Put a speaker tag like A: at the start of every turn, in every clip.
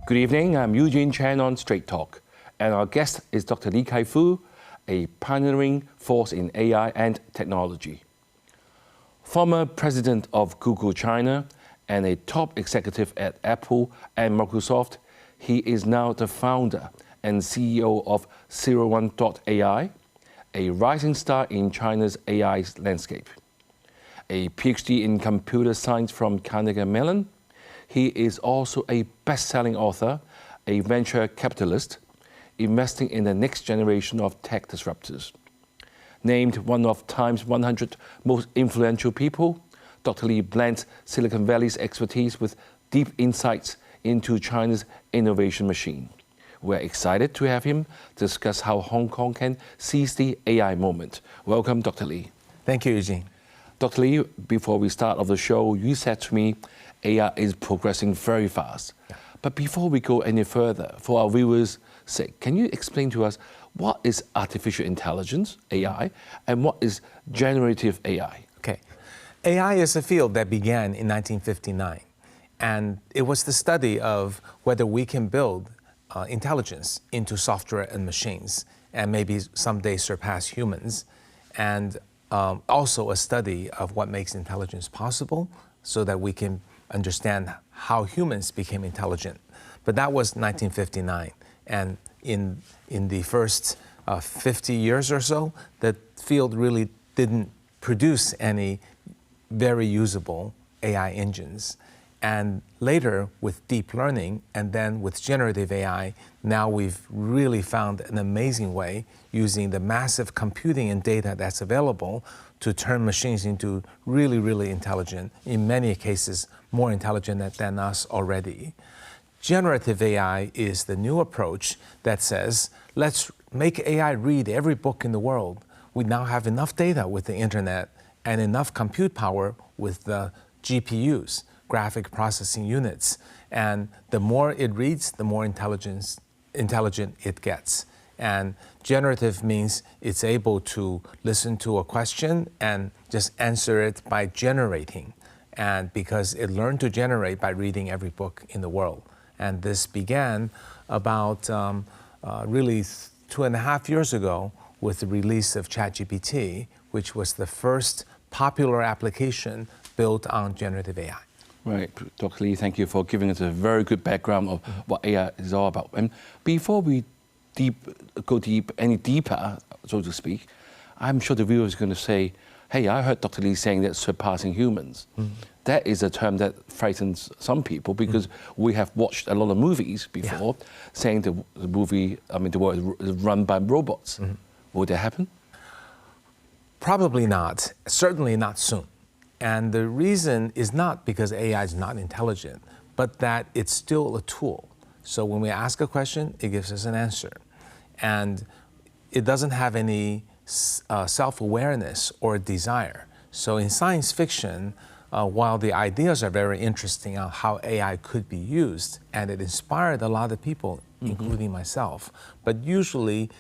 A: Good evening, I'm Eugene Chan on Straight Talk, and our guest is Dr. Li Kai-fu, a pioneering force in AI and technology. Former president of Google China and a top executive at Apple and Microsoft, he is now the founder and CEO of 01.ai, a rising star in China's AI landscape. A PhD in computer science from Carnegie Mellon, he is also a best-selling author, a venture capitalist, investing in the next generation of tech disruptors. Named one of Time's 100 most influential people, Dr. Li blends Silicon Valley's expertise with deep insights into China's innovation machine. We're excited to have him discuss how Hong Kong can seize the AI moment. Welcome, Dr. Li.
B: Thank you, Eugene.
A: Dr. Li, before we start off the show, you said to me, AI is progressing very fast. Yeah. But before we go any further, for our viewers' sake, can you explain to us what is artificial intelligence, AI, and what is generative AI?
B: Okay. AI is a field that began in 1959, and it was the study of whether we can build intelligence into software and machines, and maybe someday surpass humans, and also a study of what makes intelligence possible so that we can understand how humans became intelligent. But that was 1959, and in the first 50 years or so, the field really didn't produce any very usable AI engines. And later, with deep learning, and then with generative AI, now we've really found an amazing way using the massive computing and data that's available to turn machines into really, really intelligent, in many cases, more intelligent than us already. Generative AI is the new approach that says, let's make AI read every book in the world. We now have enough data with the internet and enough compute power with the GPUs, graphic processing units. And the more it reads, the more intelligent it gets. And generative means it's able to listen to a question and just answer it by generating. And because it learned to generate by reading every book in the world. And this began about really 2.5 years ago with the release of ChatGPT, which was the first popular application built on generative AI.
A: Right, Dr. Li, thank you for giving us a very good background of what AI is all about. And before we go any deeper, so to speak, I'm sure the viewer is going to say, hey, I heard Dr. Li saying that surpassing humans. That is a term that frightens some people because we have watched a lot of movies before saying the world is run by robots. Will that happen?
B: Probably not, certainly not soon. And the reason is not because AI is not intelligent, but that it's still a tool. So when we ask a question, it gives us an answer. And it doesn't have any self-awareness or desire. So in science fiction, while the ideas are very interesting on how AI could be used, and it inspired a lot of people, including myself, but usually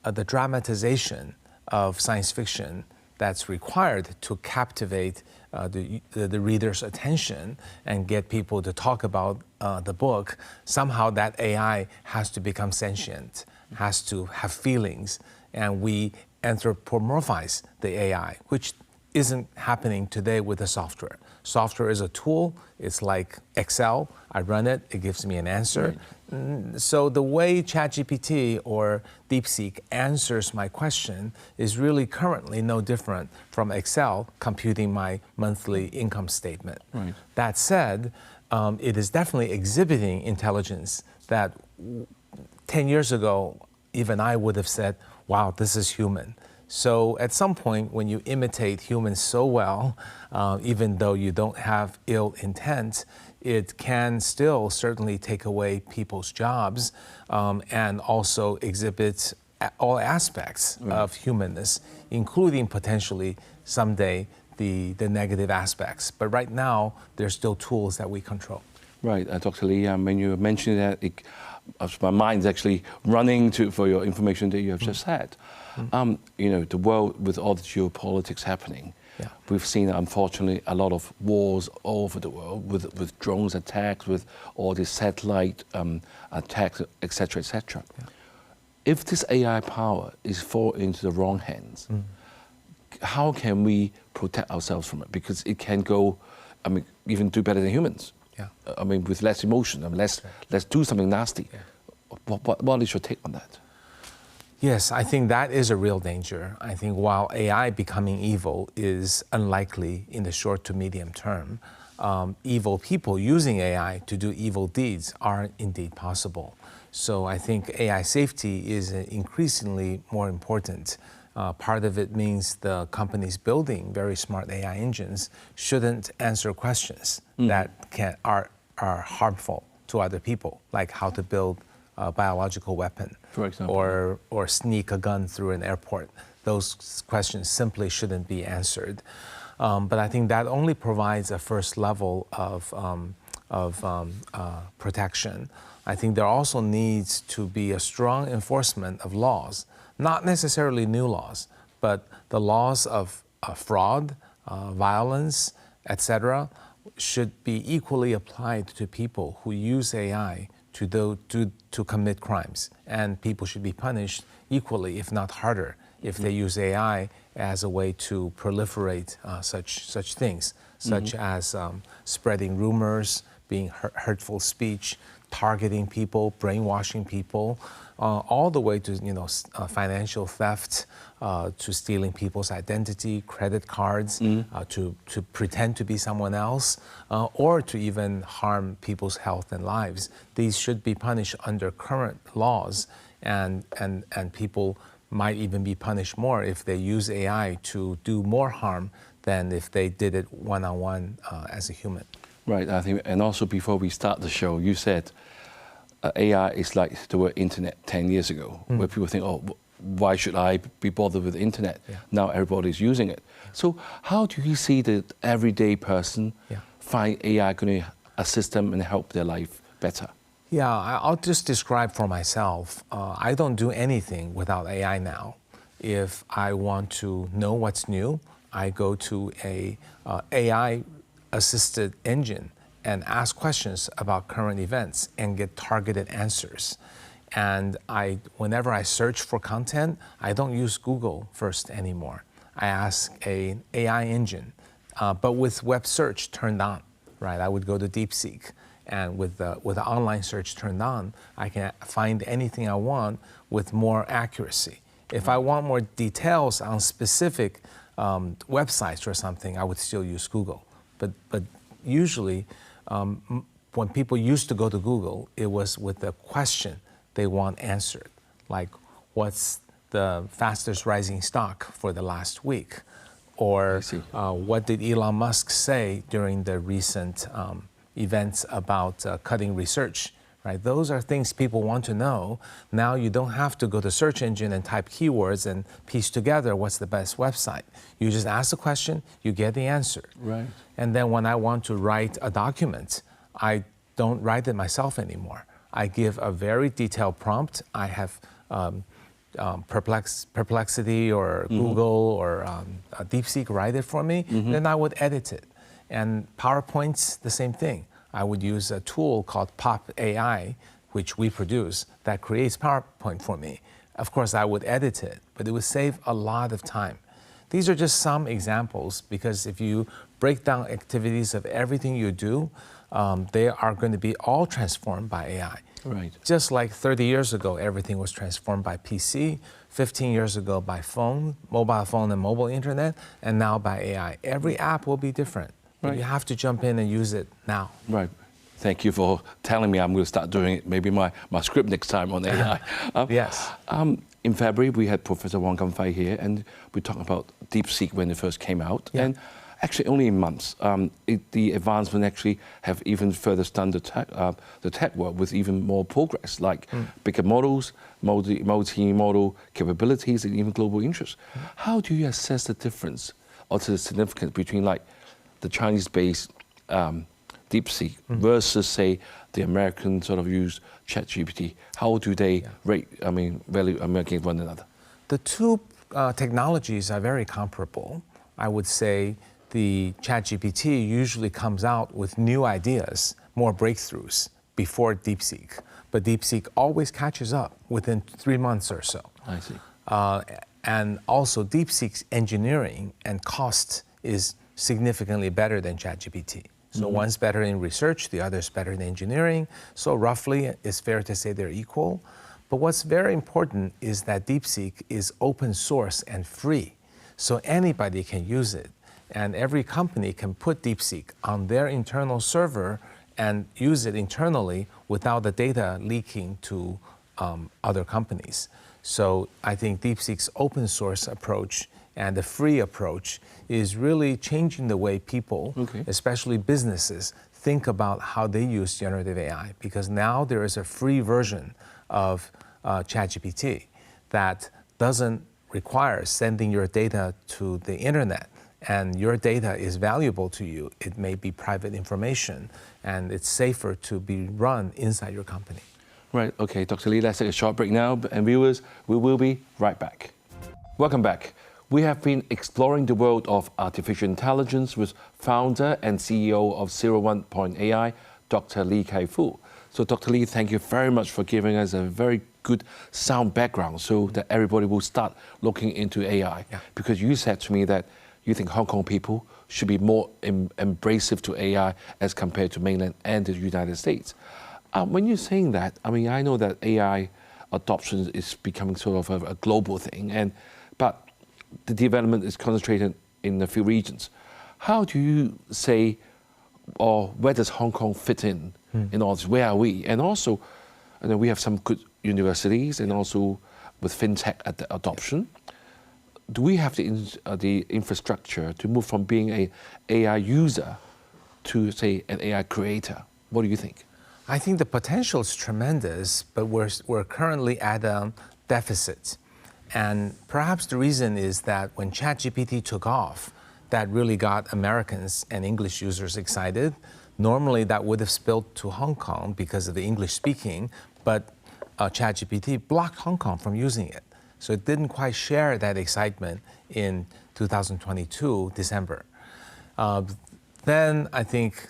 B: the dramatization of science fiction that's required to captivate the reader's attention and get people to talk about the book, somehow that AI has to become sentient, has to have feelings, and we anthropomorphize the AI, which isn't happening today with the software. Software is a tool. It's like Excel. I run it. It gives me an answer. Right. So the way ChatGPT or DeepSeek answers my question is really currently no different from Excel computing my monthly income statement. Right. That said, it is definitely exhibiting intelligence that 10 years ago, even I would have said, wow, this is human. So at some point, when you imitate humans so well, even though you don't have ill intent, it can still certainly take away people's jobs and also exhibit all aspects of humanness, including potentially someday the negative aspects. But right now, there's still tools that we control.
A: Right, Dr. Li, when you mentioned that, my mind's actually running for your information that you have just had. The world with all the geopolitics happening,
B: Yeah.
A: We've seen, unfortunately, a lot of wars all over the world with drones attacks, with all these satellite attacks, etc., etc. Yeah. If this AI power is fall into the wrong hands, how can we protect ourselves from it? Because it can go, I mean, even do better than humans.
B: Yeah.
A: I mean, with less emotion, I mean, let's do something nasty. Yeah. What is your take on that?
B: Yes, I think that is a real danger. I think while AI becoming evil is unlikely in the short to medium term, evil people using AI to do evil deeds are indeed possible. So I think AI safety is increasingly more important. Part of it means the companies building very smart AI engines shouldn't answer questions that are harmful to other people, like how to build a biological weapon,
A: for example,
B: or sneak a gun through an airport. Those questions simply shouldn't be answered. But I think that only provides a first level of protection. I think there also needs to be a strong enforcement of laws, not necessarily new laws, but the laws of fraud, violence, etc., should be equally applied to people who use AI to commit crimes, and people should be punished equally, if not harder, if they use AI as a way to proliferate such things, such as spreading rumors, being hurtful speech, targeting people, brainwashing people, all the way to financial theft, to stealing people's identity, credit cards, to pretend to be someone else, or to even harm people's health and lives. These should be punished under current laws, and people might even be punished more if they use AI to do more harm than if they did it one-on-one as a human.
A: Right, I think, and also before we start the show, you said AI is like the word internet 10 years ago, where people think, oh, why should I be bothered with the internet? Yeah. Now everybody's using it. Yeah. So how do you see the everyday person find AI going to assist them and help their life better?
B: Yeah, I'll just describe for myself. I don't do anything without AI now. If I want to know what's new, I go to a AI-assisted engine and ask questions about current events and get targeted answers. And whenever I search for content, I don't use Google first anymore. I ask an AI engine, but with web search turned on, right? I would go to DeepSeek, and with the online search turned on, I can find anything I want with more accuracy. If I want more details on specific websites or something, I would still use Google. But usually, when people used to go to Google, it was with a question they want answered, like what's the fastest rising stock for the last week? Or what did Elon Musk say during the recent events about cutting research? Right? Those are things people want to know. Now you don't have to go to search engine and type keywords and piece together what's the best website. You just ask the question, you get the answer. Right. And then when I want to write a document, I don't write it myself anymore. I give a very detailed prompt. I have Perplexity or Google or DeepSeek write it for me, then I would edit it. And PowerPoint's the same thing. I would use a tool called Pop AI, which we produce, that creates PowerPoint for me. Of course, I would edit it, but it would save a lot of time. These are just some examples, because if you break down activities of everything you do, they are going to be all transformed by AI. Right. Just like 30 years ago, everything was transformed by PC, 15 years ago by phone, mobile phone and mobile internet, and now by AI. Every app will be different. Right. You have to jump in and use it now. Right.
A: Thank you for telling me. I'm going to start doing it, maybe my script next time on AI.
B: Yes.
A: In February, we had Professor Wang Ganfei here, and we talked about DeepSeek when it first came out. Yeah. And actually, only in months, the advancement actually have even further stunned the tech world with even more progress, like bigger models, multi-model capabilities, and even global interest. How do you assess the difference or the significance between like the Chinese-based DeepSeek versus, say, the American sort of use ChatGPT? How do they rate, value against one another?
B: The two technologies are very comparable. I would say the ChatGPT usually comes out with new ideas, more breakthroughs before DeepSeek. But DeepSeek always catches up within 3 months or so.
A: I see.
B: And also DeepSeek's engineering and cost is significantly better than ChatGPT. So one's better in research, the other's better in engineering. So roughly, it's fair to say they're equal. But what's very important is that DeepSeek is open source and free. So anybody can use it. And every company can put DeepSeek on their internal server and use it internally without the data leaking to other companies. So I think DeepSeek's open source approach and the free approach is really changing the way people, especially businesses, think about how they use generative AI. Because now there is a free version of ChatGPT that doesn't require sending your data to the internet. And your data is valuable to you. It may be private information, and it's safer to be run inside your company.
A: Right, okay, Dr. Lee, let's take a short break now. And viewers, we will be right back. Welcome back. We have been exploring the world of artificial intelligence with founder and CEO of 01.AI, Dr. Lee Kai-Fu. So Dr. Lee, thank you very much for giving us a very good sound background so that everybody will start looking into AI. Yeah. Because you said to me that you think Hong Kong people should be more embracive to AI as compared to mainland and the United States. When you're saying that, I mean, I know that AI adoption is becoming sort of a global thing, but the development is concentrated in a few regions. How do you say, or where does Hong Kong fit in all this? Where are we? And also, you know, we have some good universities and also with fintech at the adoption. Do we have the infrastructure to move from being an AI user to, say, an AI creator? What do you think?
B: I think the potential is tremendous, but we're currently at a deficit. And perhaps the reason is that when ChatGPT took off, that really got Americans and English users excited. Normally that would have spilled to Hong Kong because of the English speaking, but ChatGPT blocked Hong Kong from using it. So it didn't quite share that excitement in 2022, December. Then I think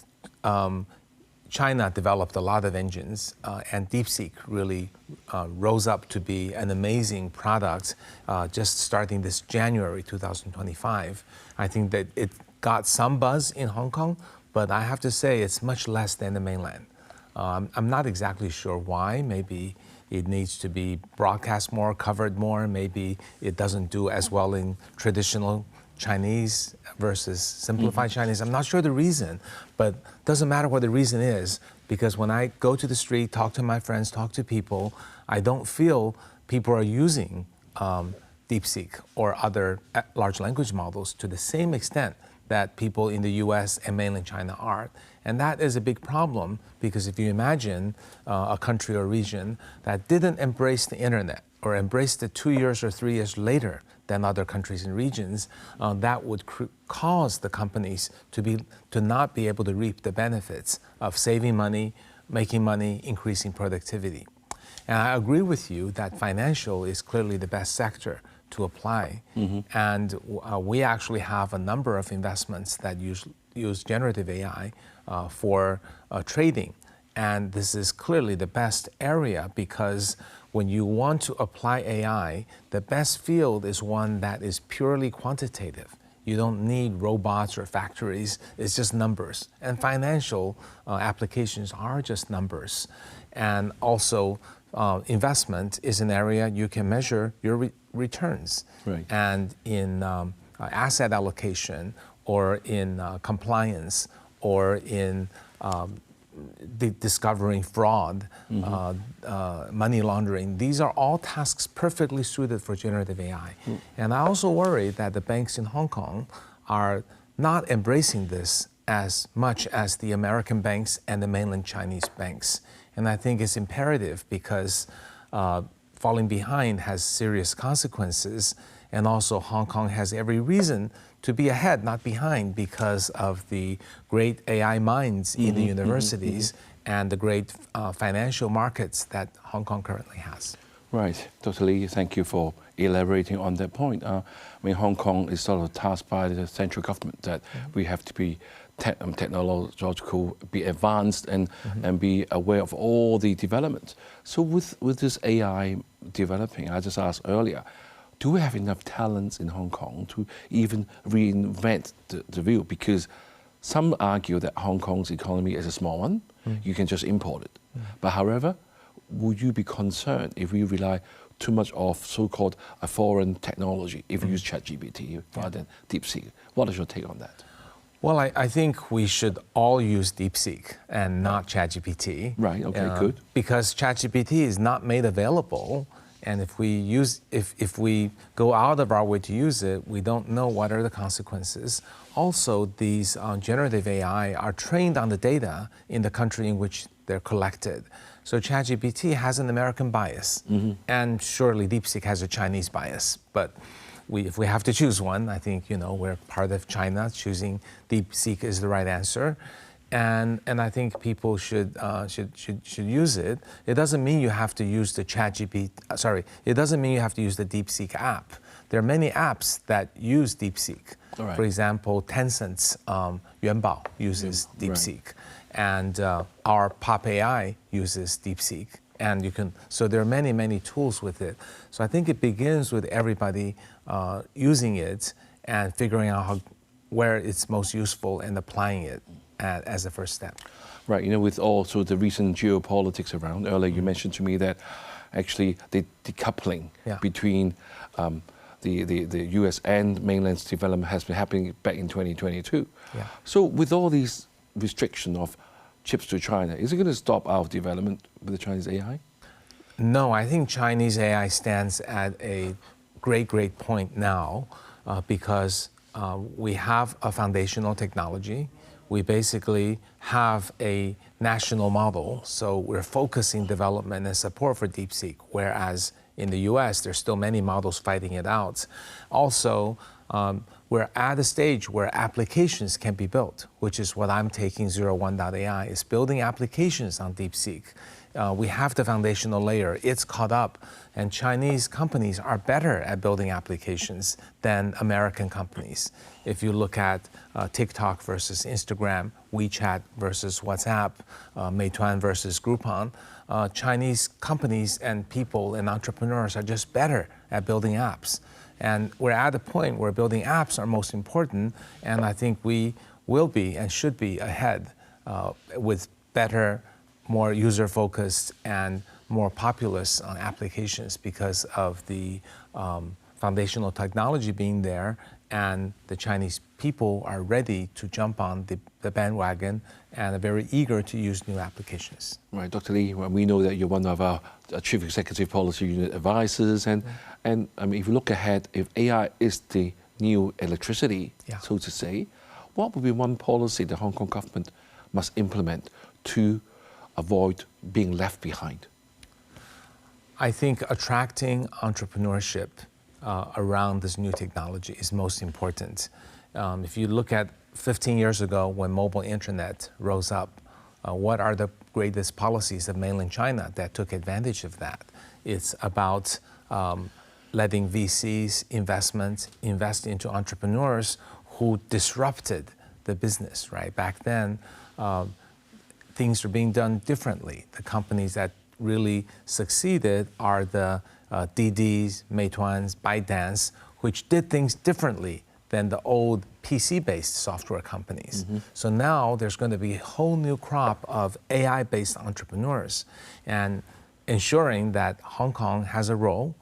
B: China developed a lot of engines, and DeepSeek really rose up to be an amazing product just starting this January 2025. I think that it got some buzz in Hong Kong, but I have to say it's much less than the mainland. I'm not exactly sure why. Maybe it needs to be broadcast more, covered more. Maybe it doesn't do as well in traditional Chinese versus simplified Chinese. I'm not sure the reason, but it doesn't matter what the reason is, because when I go to the street, talk to my friends, talk to people, I don't feel people are using DeepSeek or other large language models to the same extent that people in the US and mainland China are. And that is a big problem, because if you imagine a country or region that didn't embrace the internet or embraced it 2 years or 3 years later than other countries and regions, that would cause the companies to not be able to reap the benefits of saving money, making money, increasing productivity. And I agree with you that financial is clearly the best sector to apply. And we actually have a number of investments that use generative AI for trading. And this is clearly the best area, because when you want to apply AI, the best field is one that is purely quantitative. You don't need robots or factories, it's just numbers. And financial applications are just numbers. And also, investment is an area you can measure your returns.
A: Right.
B: And in asset allocation, or in compliance, or in discovering fraud, money laundering, these are all tasks perfectly suited for generative AI. And I also worry that the banks in Hong Kong are not embracing this as much as the American banks and the mainland Chinese banks. And I think it's imperative, because falling behind has serious consequences, and also Hong Kong has every reason to be ahead, not behind, because of the great AI minds in the universities and the great financial markets that Hong Kong currently has.
A: Right, Dr. Lee, thank you for elaborating on that point. Hong Kong is sort of tasked by the central government that we have to be technological, be advanced, and be aware of all the developments. So with this AI developing, I just asked earlier, do we have enough talents in Hong Kong to even reinvent the wheel? Because some argue that Hong Kong's economy is a small one, you can just import it. But however, would you be concerned if we rely too much of so-called a foreign technology, if we use ChatGPT rather than DeepSeek? What is your take on that?
B: Well, I think we should all use DeepSeek and not ChatGPT.
A: Right, okay, good.
B: Because ChatGPT is not made available, and if we go out of our way to use it, we don't know what are the consequences. Also, these generative AI are trained on the data in the country in which they're collected. So ChatGPT has an American bias, and surely DeepSeek has a Chinese bias. But if we have to choose one, I think we're part of China. Choosing DeepSeek is the right answer, and I think people should use it. It doesn't mean you have to use the it doesn't mean you have to use the DeepSeek app. There are many apps that use DeepSeek. Right. For example, Tencent's Yuanbao uses DeepSeek. And our Pop AI uses DeepSeek, and so there are many tools with it. So I think it begins with everybody using it and figuring out where it's most useful and applying it as a first step.
A: Right, with also the recent geopolitics around, earlier you mentioned to me that actually the decoupling between the US and mainland's development has been happening back in 2022. Yeah. So with all these restrictions of chips to China, is it going to stop our development with the Chinese AI?
B: No, I think Chinese AI stands at a great point now because we have a foundational technology. We basically have a national model, so we're focusing development and support for DeepSeek, whereas in the US, there's still many models fighting it out. Also, we're at a stage where applications can be built, which is what I'm taking 01.AI, is building applications on DeepSeek. We have the foundational layer, it's caught up, and Chinese companies are better at building applications than American companies. If you look at TikTok versus Instagram, WeChat versus WhatsApp, Meituan versus Groupon, Chinese companies and people and entrepreneurs are just better at building apps. And we're at a point where building apps are most important, and I think we will be and should be ahead with better, more user-focused and more populous applications because of the foundational technology being there, and the Chinese people are ready to jump on the bandwagon and are very eager to use new applications.
A: Right, Dr. Lee, well, we know that you're one of our Chief Executive Policy Unit advisors, and I mean, if you look ahead, if AI is the new electricity, so to say, what would be one policy the Hong Kong government must implement to avoid being left behind?
B: I think attracting entrepreneurship around this new technology is most important. If you look at 15 years ago when mobile internet rose up, what are the greatest policies of mainland China that took advantage of that? It's about letting VCs invest into entrepreneurs who disrupted the business, right? Back then, things were being done differently. The companies that really succeeded are the Didis, Meituans, ByteDance, which did things differently than the old PC-based software companies. So now there's going to be a whole new crop of AI-based entrepreneurs, and ensuring that Hong Kong has a role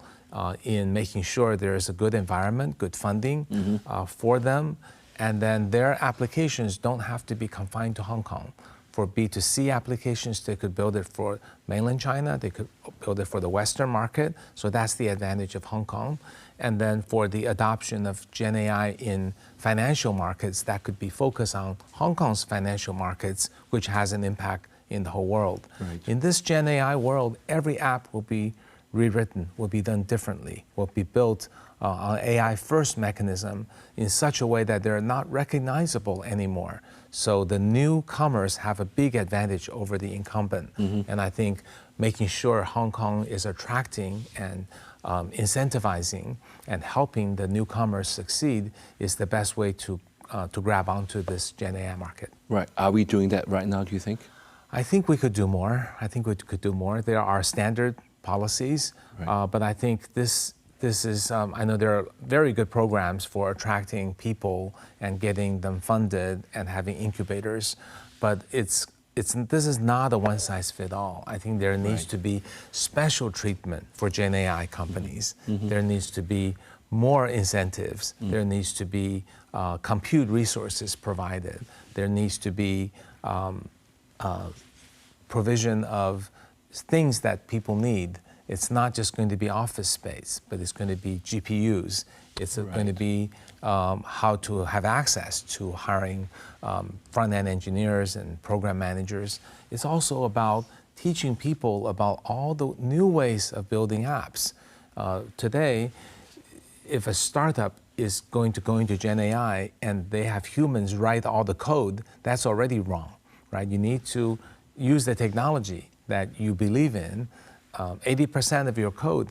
B: in making sure there is a good environment, good funding for them, and then their applications don't have to be confined to Hong Kong. For B2C applications, they could build it for mainland China, they could build it for the Western market, so that's the advantage of Hong Kong. And then for the adoption of Gen AI in financial markets, that could be focused on Hong Kong's financial markets, which has an impact in the whole world. Right. In this Gen AI world, every app will be rewritten, will be done differently, will be built on AI-first mechanism in such a way that they're not recognizable anymore. So the newcomers have a big advantage over the incumbent. And I think making sure Hong Kong is attracting and incentivizing and helping the newcomers succeed is the best way to grab onto this Gen AI market.
A: Right. Are we doing that right now, do you think?
B: I think we could do more. I think we could do more. There are standard policies,
A: Right.
B: but I think this is, I know there are very good programs for attracting people and getting them funded and having incubators, but this is not a one-size-fits-all. I think there needs
A: Right.
B: to be special treatment for Gen AI companies. There needs to be more incentives. There needs to be compute resources provided. There needs to be provision of things that people need. It's not just going to be office space, but it's going to be GPUs. It's going to be how to have access to hiring front-end engineers and program managers. It's also about teaching people about all the new ways of building apps. Today, if a startup is going to go into Gen AI and they have humans write all the code, that's already wrong, right? You need to use the technology that you believe in. 80% of your code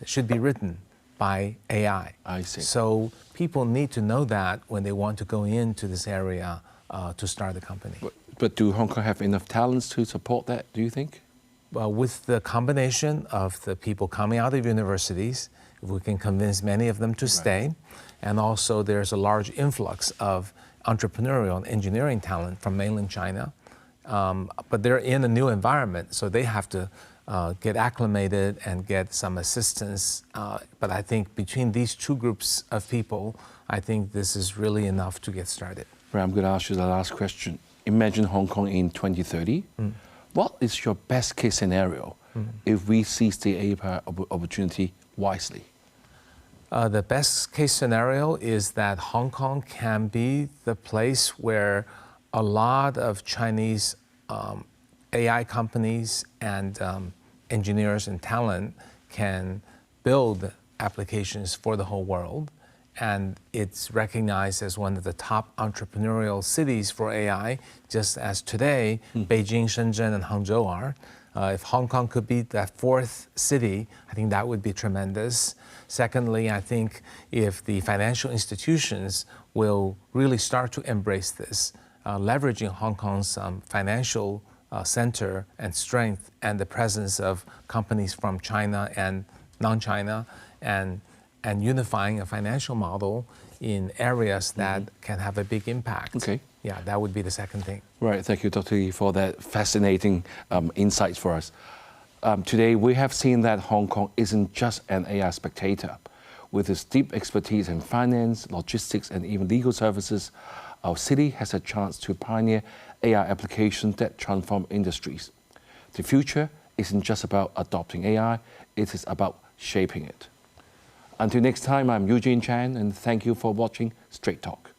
B: should be written by AI.
A: I see.
B: So people need to know that when they want to go into this area to start a company.
A: But do Hong Kong have enough talents to support that, do you think?
B: Well, with the combination of the people coming out of universities, if we can convince many of them to stay, and also there's a large influx of entrepreneurial and engineering talent from mainland China, but they're in a new environment, so they have to get acclimated and get some assistance. But I think between these two groups of people, I think this is really enough to get started.
A: Right, I'm going to ask you the last question. Imagine Hong Kong in 2030. What is your best case scenario if we seize the AI opportunity wisely?
B: The best case scenario is that Hong Kong can be the place where a lot of Chinese AI companies and engineers and talent can build applications for the whole world. And it's recognized as one of the top entrepreneurial cities for AI, just as today, Beijing, Shenzhen, and Hangzhou are. If Hong Kong could be that fourth city, I think that would be tremendous. Secondly, I think if the financial institutions will really start to embrace this, leveraging Hong Kong's financial center and strength and the presence of companies from China and non-China and unifying a financial model in areas that can have a big impact.
A: Okay.
B: Yeah, that would be the second thing.
A: Right, thank you, Dr. Lee, for that fascinating insights for us. Today, we have seen that Hong Kong isn't just an AI spectator. With its deep expertise in finance, logistics, and even legal services, our city has a chance to pioneer AI applications that transform industries. The future isn't just about adopting AI, it is about shaping it. Until next time, I'm Eugene Chan, and thank you for watching Straight Talk.